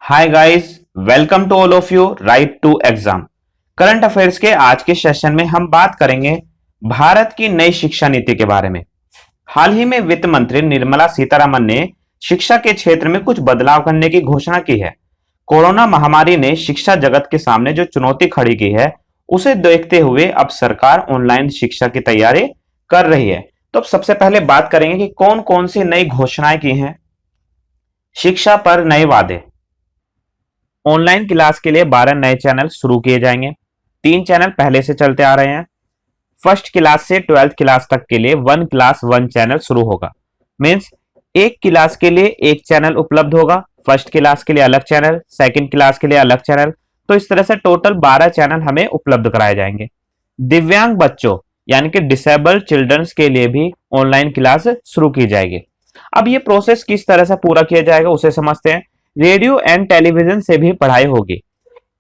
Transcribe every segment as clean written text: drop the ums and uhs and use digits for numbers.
Hi guys, welcome to all of you right to exam. Current affairs के आज के session में हम बात करेंगे भारत की नई शिक्षा नीति के बारे में। हाल ही में वित्त मंत्री निर्मला सीतारमण ने शिक्षा के क्षेत्र में कुछ बदलाव करने की घोषणा की है। कोरोना महामारी ने शिक्षा जगत के सामने जो चुनौती खड़ी की है, उसे देखते हुए अब सरकार ऑनलाइन शिक्षा की तैयारी कर रही है। तो अब सबसे पहले बात करेंगे कि कौन कौन सी नई घोषणाएं की हैं। शिक्षा पर नए वादे। ऑनलाइन क्लास के लिए 12 नए चैनल शुरू किए जाएंगे। 3 चैनल पहले से चलते आ रहे हैं। फर्स्ट क्लास से 12th क्लास तक के लिए 1 क्लास 1 चैनल शुरू होगा। मीन्स एक क्लास के लिए एक चैनल उपलब्ध होगा। फर्स्ट क्लास के लिए अलग चैनल, सेकंड क्लास के लिए अलग चैनल। तो इस तरह से टोटल 12 चैनल हमें उपलब्ध कराए जाएंगे। दिव्यांग बच्चों यानी कि डिसेबल्ड चिल्ड्रंस के लिए भी ऑनलाइन क्लास शुरू की जाएगी। अब ये प्रोसेस किस तरह से पूरा किया जाएगा उसे समझते हैं। रेडियो एंड टेलीविजन से भी पढ़ाई होगी।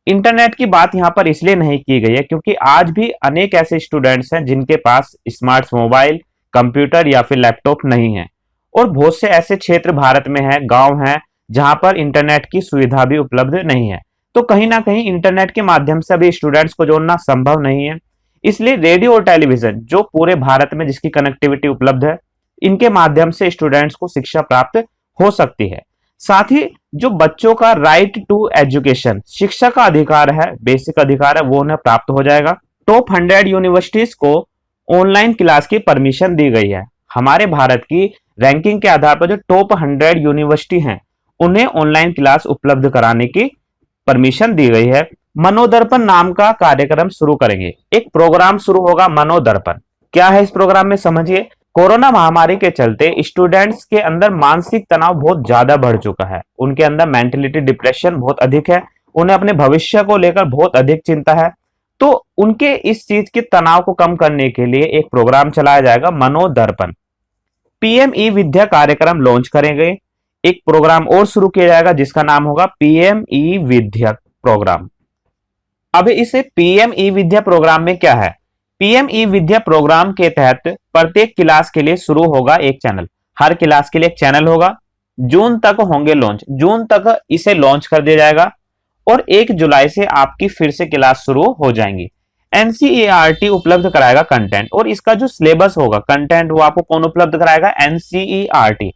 इंटरनेट की बात यहां पर इसलिए नहीं की गई है क्योंकि आज भी अनेक ऐसे स्टूडेंट्स हैं जिनके पास स्मार्ट मोबाइल, कंप्यूटर या फिर लैपटॉप नहीं है, और बहुत से ऐसे क्षेत्र भारत में हैं, गांव हैं, जहां पर इंटरनेट की सुविधा भी उपलब्ध नहीं है। तो कहीं ना कहीं इंटरनेट के माध्यम से अभी स्टूडेंट्स को जोड़ना संभव नहीं है। इसलिए रेडियो और टेलीविजन जो पूरे भारत में जिसकी कनेक्टिविटी उपलब्ध है, इनके माध्यम से स्टूडेंट्स को शिक्षा प्राप्त हो सकती है। साथ ही जो बच्चों का राइट टू एजुकेशन, शिक्षा का अधिकार है, बेसिक अधिकार है, वो उन्हें प्राप्त हो जाएगा। टॉप 100 यूनिवर्सिटीज को ऑनलाइन क्लास की परमिशन दी गई है। हमारे भारत की रैंकिंग के आधार पर जो टॉप 100 यूनिवर्सिटी हैं, उन्हें ऑनलाइन क्लास उपलब्ध कराने की परमिशन दी गई है। मनोदर्पण नाम का कार्यक्रम शुरू करेंगे। एक प्रोग्राम शुरू होगा मनोदर्पण। क्या है इस प्रोग्राम में समझिए। कोरोना महामारी के चलते स्टूडेंट्स के अंदर मानसिक तनाव बहुत ज्यादा बढ़ चुका है। उनके अंदर मेंटलिटी डिप्रेशन बहुत अधिक है। उन्हें अपने भविष्य को लेकर बहुत अधिक चिंता है। तो उनके इस चीज के तनाव को कम करने के लिए एक प्रोग्राम चलाया जाएगा मनोदर्पण। पीएम ई विद्या कार्यक्रम लॉन्च करेंगे। एक प्रोग्राम और शुरू किया जाएगा जिसका नाम होगा पीएम ई विद्या प्रोग्राम। अब इसे पीएम ई विद्या प्रोग्राम में क्या है। पीएम ई विद्या प्रोग्राम के तहत प्रत्येक क्लास के लिए शुरू होगा एक चैनल। हर क्लास के लिए एक चैनल होगा। जून तक होंगे लॉन्च। जून तक इसे लॉन्च कर दिया जाएगा और 1 जुलाई से आपकी फिर से क्लास शुरू हो जाएंगी। एनसीईआरटी उपलब्ध कराएगा कंटेंट, और इसका जो सिलेबस होगा कंटेंट वो आपको कौन उपलब्ध कराएगा। एनसीईआरटी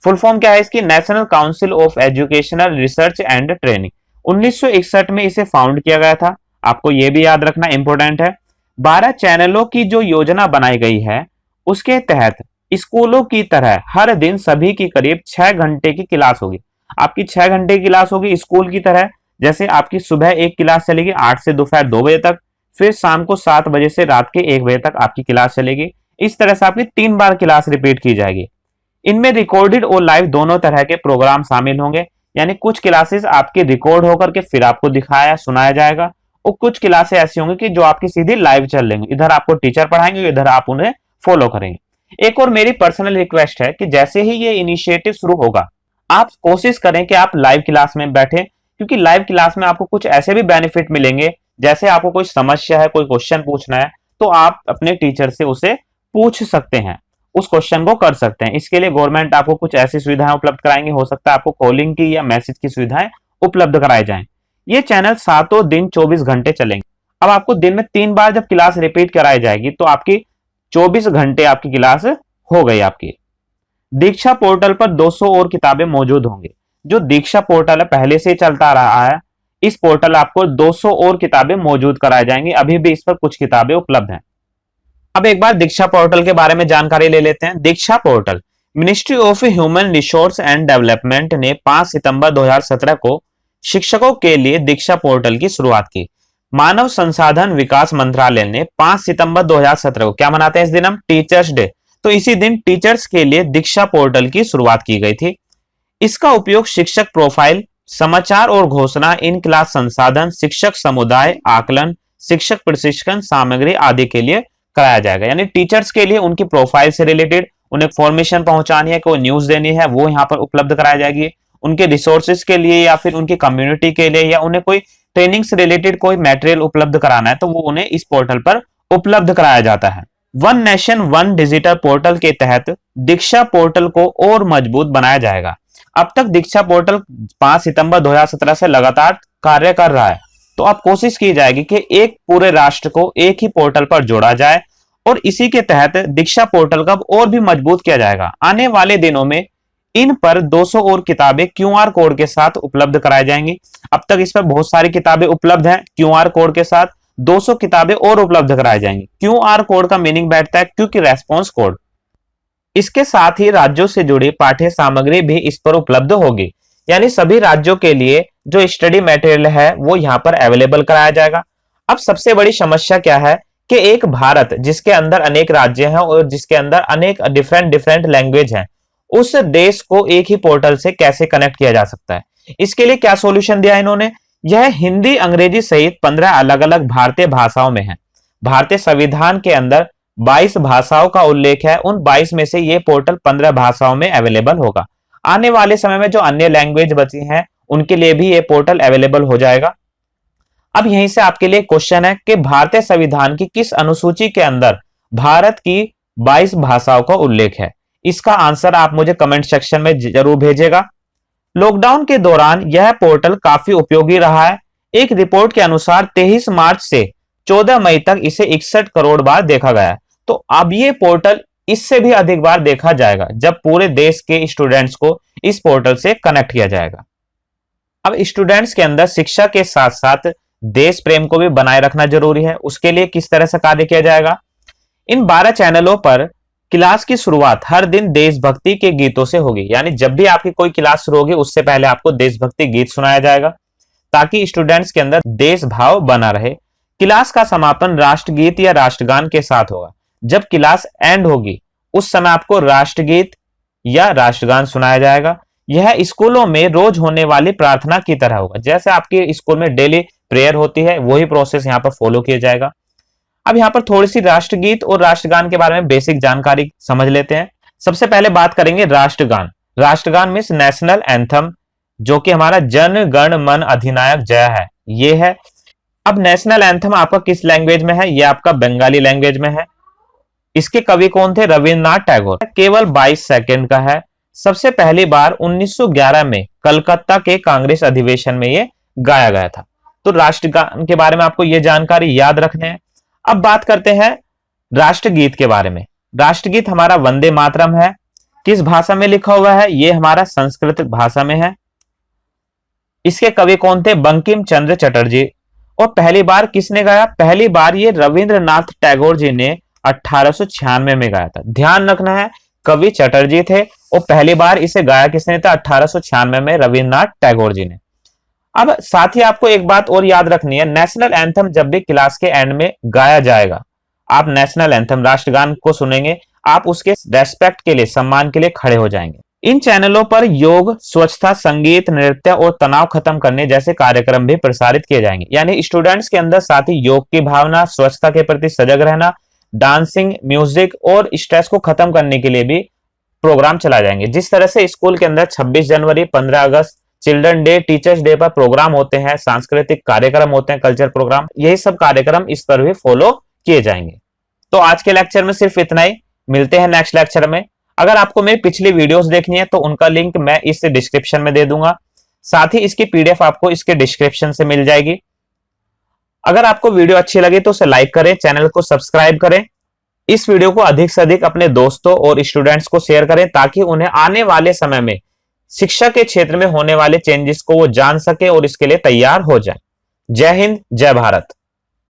फुल फॉर्म क्या है इसकी, national council of educational research and training. 1961 में इसे फाउंड किया गया था। आपको यह भी याद रखना इंपॉर्टेंट है। 12 चैनलों की जो योजना बनाई गई है, उसके तहत स्कूलों की तरह हर दिन सभी की करीब 6 घंटे की क्लास होगी। आपकी 6 घंटे की क्लास होगी स्कूल की तरह। जैसे आपकी सुबह एक क्लास चलेगी 8 से दोपहर 2 बजे तक, फिर शाम को 7 बजे से रात के 1 बजे तक आपकी क्लास चलेगी। इस तरह से आपकी 3 बार क्लास रिपीट की जाएगी। इनमें रिकॉर्डेड और लाइव दोनों तरह के प्रोग्राम शामिल होंगे। यानी कुछ क्लासेस आपकी रिकॉर्ड होकर के फिर आपको दिखाया सुनाया जाएगा, और कुछ क्लासें ऐसी होंगी कि जो आपकी सीधी लाइव चल लेंगे। इधर आपको टीचर पढ़ाएंगे, इधर आप उन्हें फॉलो करेंगे। एक और मेरी पर्सनल रिक्वेस्ट है कि जैसे ही ये इनिशिएटिव शुरू होगा, आप कोशिश करें कि आप लाइव क्लास में बैठें, क्योंकि लाइव क्लास में आपको कुछ ऐसे भी बेनिफिट मिलेंगे। जैसे आपको कोई समस्या है, कोई क्वेश्चन पूछना है, तो आप अपने टीचर से उसे पूछ सकते हैं, उस क्वेश्चन को कर सकते हैं। इसके लिए गवर्नमेंट आपको कुछ ऐसी सुविधाएं उपलब्ध कराएंगे। हो सकता है आपको कॉलिंग की या मैसेज की सुविधाएं उपलब्ध कराई जाएं। ये चैनल 7 दिन 24 घंटे चलेंगे। अब आपको दिन में 3 बार जब क्लास रिपीट कराई जाएगी तो आपकी 24 घंटे आपकी क्लास हो गई आपकी। दीक्षा पोर्टल पर 200 और किताबें मौजूद होंगी। जो दीक्षा पोर्टल है पहले से ही चलता रहा है। इस पोर्टल आपको 200 और किताबें मौजूद कराई जाएंगी। अभी भी इस पर कुछ किताबें उपलब्ध हैं। अब एक बार दीक्षा पोर्टल के बारे में जानकारी ले लेते हैं। Diksha portal ministry of human resource and development ने 5 सितंबर 2017 को शिक्षकों के लिए दीक्षा पोर्टल की शुरुआत की। मानव संसाधन विकास मंत्रालय ने 5 सितंबर 2017 को क्या मनाते हैं इस दिन हम, टीचर्स डे। तो इसी दिन टीचर्स के लिए दीक्षा पोर्टल की शुरुआत की गई थी। इसका उपयोग शिक्षक प्रोफाइल, समाचार और घोषणा, इन क्लास संसाधन, शिक्षक समुदाय आकलन, शिक्षक प्रशिक्षण सामग्री आदि के लिए कराया जाएगा। यानी टीचर्स के लिए उनकी प्रोफाइल से रिलेटेड उन्हें फॉर्मेशन पहुंचानी है, कोई न्यूज देनी है, वो यहाँ पर उपलब्ध कराई जाएगी। उनके रिसोर्सेज के लिए या फिर उनकी कम्युनिटी के लिए, या उन्हें कोई ट्रेनिंग से रिलेटेड कोई मटेरियल उपलब्ध कराना है, तो वो उन्हें इस पोर्टल पर उपलब्ध कराया जाता है। One nation one digital portal के तहत दीक्षा पोर्टल को और मजबूत बनाया जाएगा। अब तक दीक्षा पोर्टल 5 सितंबर 2017 से लगातार कार्य कर रहा है। तो अब कोशिश की जाएगी कि एक पूरे राष्ट्र को एक ही पोर्टल पर जोड़ा जाए और इसी के तहत दीक्षा पोर्टल का और भी मजबूत किया जाएगा। आने वाले दिनों में इन पर 200 और किताबें क्यूआर कोड के साथ उपलब्ध कराई जाएंगी। अब तक इस पर बहुत सारी किताबें उपलब्ध हैं, क्यूआर कोड के साथ 200 किताबें और उपलब्ध कराई जाएंगी। क्यूआर कोड का मीनिंग बैठता है क्विक रेस्पॉन्स कोड। इसके साथ ही राज्यों से जुड़ी पाठ्य सामग्री भी इस पर उपलब्ध होगी, यानी सभी राज्यों के लिए जो स्टडी मटेरियल है वो यहाँ पर अवेलेबल कराया जाएगा। अब सबसे बड़ी समस्या क्या है कि एक भारत जिसके अंदर अनेक राज्य हैं और जिसके अंदर अनेक डिफरेंट लैंग्वेज हैं, उस देश को एक ही पोर्टल से कैसे कनेक्ट किया जा सकता है। इसके लिए क्या सॉल्यूशन दिया इन्होंने, यह हिंदी अंग्रेजी सहित 15 अलग अलग भारतीय भाषाओं में है। भारतीय संविधान के अंदर 22 भाषाओं का उल्लेख है, उन 22 में से ये पोर्टल 15 भाषाओं में अवेलेबल होगा। आने वाले समय में जो अन्य लैंग्वेज बची हैं उनके लिए भी ये पोर्टल अवेलेबल हो जाएगा। अब यहीं से आपके लिए क्वेश्चन है कि भारतीय संविधान की किस अनुसूची के अंदर भारत की 22 भाषाओं का उल्लेख है। इसका आंसर आप मुझे कमेंट सेक्शन में जरूर भेजिएगा। लॉकडाउन के दौरान यह पोर्टल काफी उपयोगी रहा है। एक रिपोर्ट के अनुसार 23 मार्च से 14 मई तक इसे 61 करोड़ बार देखा गया है। तो अब ये पोर्टल इससे भी अधिक बार देखा जाएगा जब पूरे देश के स्टूडेंट्स को इस पोर्टल से कनेक्ट किया जाएगा। अब स्टूडेंट्स के अंदर शिक्षा के साथ साथ देश प्रेम को भी बनाए रखना जरूरी है। उसके लिए किस तरह से कार्य किया जाएगा, इन 12 चैनलों पर क्लास की शुरुआत हर दिन देशभक्ति के गीतों से होगी, यानी जब भी आपकी कोई क्लास शुरू होगी उससे पहले आपको देशभक्ति गीत सुनाया जाएगा ताकि स्टूडेंट्स के अंदर देश भाव बना रहे। क्लास का समापन राष्ट्रगीत या राष्ट्रगान के साथ होगा। जब क्लास एंड होगी उस समय आपको राष्ट्रगीत या राष्ट्रगान सुनाया जाएगा। यह स्कूलों में रोज होने वाली प्रार्थना की तरह होगा, जैसे आपके स्कूल में डेली प्रेयर होती है वही प्रोसेस यहाँ पर फॉलो किया जाएगा। अब यहाँ पर थोड़ी सी राष्ट्रगीत और राष्ट्रगान के बारे में बेसिक जानकारी समझ लेते हैं। सबसे पहले बात करेंगे राष्ट्रगान। राष्ट्रगान मीन्स नेशनल एंथम, जो कि हमारा जन गण मन अधिनायक जय है, ये है। अब नेशनल एंथम आपका किस लैंग्वेज में है, ये आपका बंगाली लैंग्वेज में है। इसके कवि कौन थे, रविन्द्रनाथ टैगोर। केवल 22 सेकंड का है। सबसे पहली बार 1911 में कलकत्ता के कांग्रेस अधिवेशन में ये गाया गया था। तो राष्ट्रगान के बारे में आपको ये जानकारी याद रखने हैं। अब बात करते हैं राष्ट्रगीत के बारे में। राष्ट्रगीत हमारा वंदे मातरम है। किस भाषा में लिखा हुआ है, ये हमारा संस्कृत भाषा में है। इसके कवि कौन थे, बंकिम चंद्र चटर्जी। और पहली बार किसने गाया, पहली बार ये रविंद्रनाथ टैगोर जी ने 1896 में गाया था। ध्यान रखना है कवि चटर्जी थे और पहली बार इसे गाया किसने था, 1896 में रविन्द्रनाथ टैगोर जी ने। अब साथ ही आपको एक बात और याद रखनी है, नेशनल एंथम जब भी क्लास के एंड में गाया जाएगा, आप नेशनल एंथम राष्ट्रगान को सुनेंगे, आप उसके रेस्पेक्ट के लिए, सम्मान के लिए खड़े हो जाएंगे। इन चैनलों पर योग, स्वच्छता, संगीत, नृत्य और तनाव खत्म करने जैसे कार्यक्रम भी प्रसारित किए जाएंगे। यानी स्टूडेंट्स के अंदर साथ ही योग की भावना, स्वच्छता के प्रति सजग रहना, डांसिंग, म्यूजिक और स्ट्रेस को खत्म करने के लिए भी प्रोग्राम चलाए जाएंगे। जिस तरह से स्कूल के अंदर 26 जनवरी, 15 अगस्त, चिल्ड्रन डे, टीचर्स डे पर प्रोग्राम होते हैं, सांस्कृतिक कार्यक्रम होते हैं, कल्चर प्रोग्राम, यही सब कार्यक्रम इस पर भी फॉलो किए जाएंगे। तो आज के लेक्चर में सिर्फ इतना ही। मिलते हैं नेक्स्ट लेक्चर में। अगर आपको मेरी पिछली वीडियोस देखनी है तो उनका लिंक मैं इस डिस्क्रिप्शन में दे दूंगा। साथ ही इसकी पीडीएफ आपको इसके डिस्क्रिप्शन से मिल जाएगी। अगर आपको वीडियो अच्छी लगी तो उसे लाइक करें, चैनल को सब्सक्राइब करें। इस वीडियो को अधिक से अधिक अपने दोस्तों और स्टूडेंट्स को शेयर करें ताकि उन्हें आने वाले समय में शिक्षा के क्षेत्र में होने वाले चेंजेस को वो जान सके और इसके लिए तैयार हो जाए। जय हिंद, जय भारत।